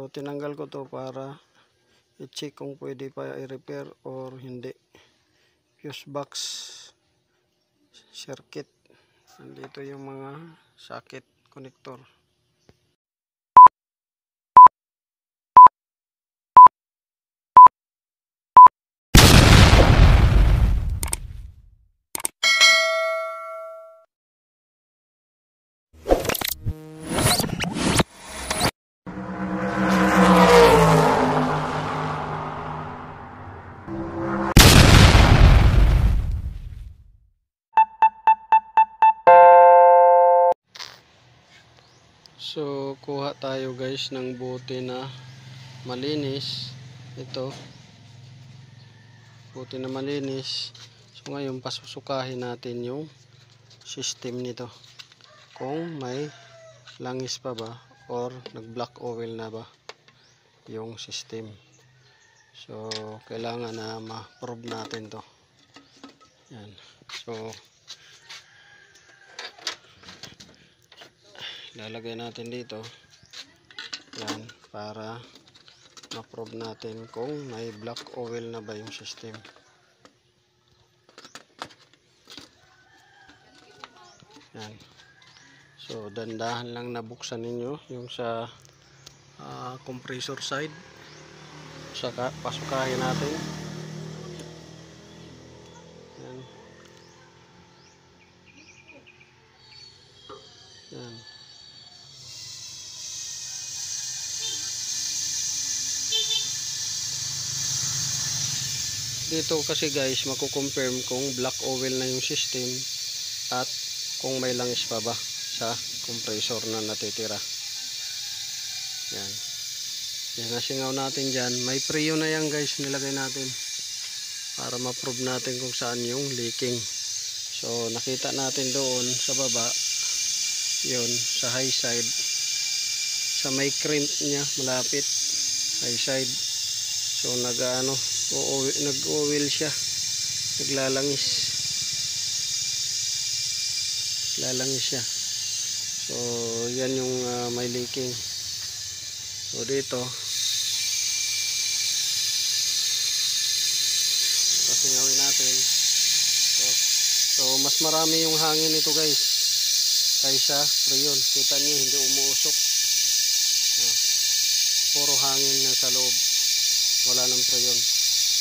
tinanggal ko to para i-check kung pwede pa i-repair or hindi. Fuse box circuit. Nandito yung mga socket connector. So kuha tayo guys ng bote na malinis. Ito bote na malinis. So ngayon pasusukahin natin yung system nito, kung may langis pa ba or nag black oil na ba yung system. So kailangan na ma-probe natin to. Yan. So lalagay natin dito yan para ma-probe natin kung may black oil na ba yung system. Yan. So dandahan lang nabuksan ninyo yung sa compressor side. Saka pasukahin natin. Yan. Yan. Dito kasi guys mako-confirm kung black oil na yung system at kung may langis pa ba sa compressor na natitira. Yan. Yan, nasingaw natin dyan. May preo na yan guys, nilagay natin para ma-prove natin kung saan yung leaking. So nakita natin doon sa baba, yun sa high side, sa may crimp nya malapit high side. So nag-oil siya, naglalangis siya. So yan yung may leaking. So dito pasingawin natin. So mas marami yung hangin nito guys kaysa freon. Kita niyo hindi umuusok, puro hangin na sa loob, wala ng freon.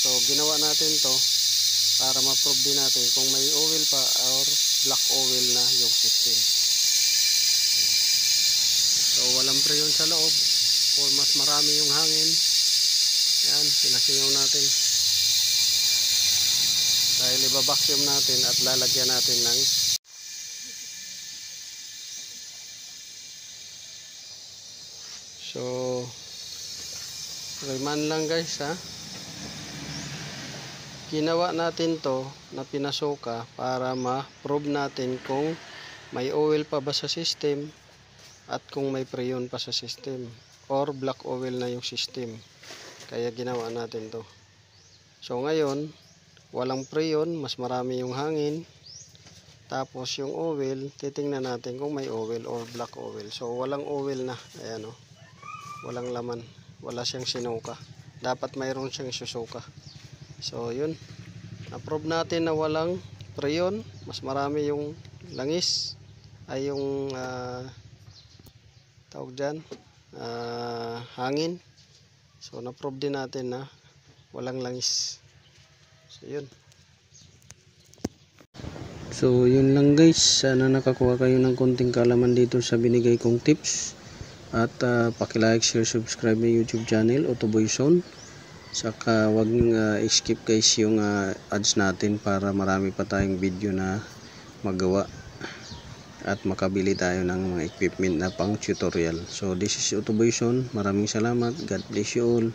So ginawa natin to para ma-prove din natin kung may oil pa or black oil na yung system. So walang freon sa loob or mas marami yung hangin. Yan, pinasingaw natin. Dahil iba-vacuum natin at lalagyan natin ng so reman lang guys ha. Ginawa natin to na pinasuka para ma-probe natin kung may oil pa ba sa system at kung may freon pa sa system or black oil na yung system. Kaya ginawa natin to. So ngayon walang freon, mas marami yung hangin. Tapos yung oil, titingnan natin kung may oil or black oil. So walang oil na, ayan o, walang laman, wala siyang sinuka. Dapat mayroon siyang susuka. So yun, na-probe natin na walang freon, mas marami yung langis, ay yung tawag dyan, hangin. So na-probe din natin na walang langis. So yun. So yun lang guys, sana nakakuha kayo ng konting kalaman dito sa binigay kong tips. At paki-like, share, subscribe na YouTube channel Otoboy Zone. Saka wag skip guys yung ads natin para marami pa tayong video na magawa at makabili tayo ng mga equipment na pang tutorial. So this is Otoboy Zone. Maraming salamat. God bless you all.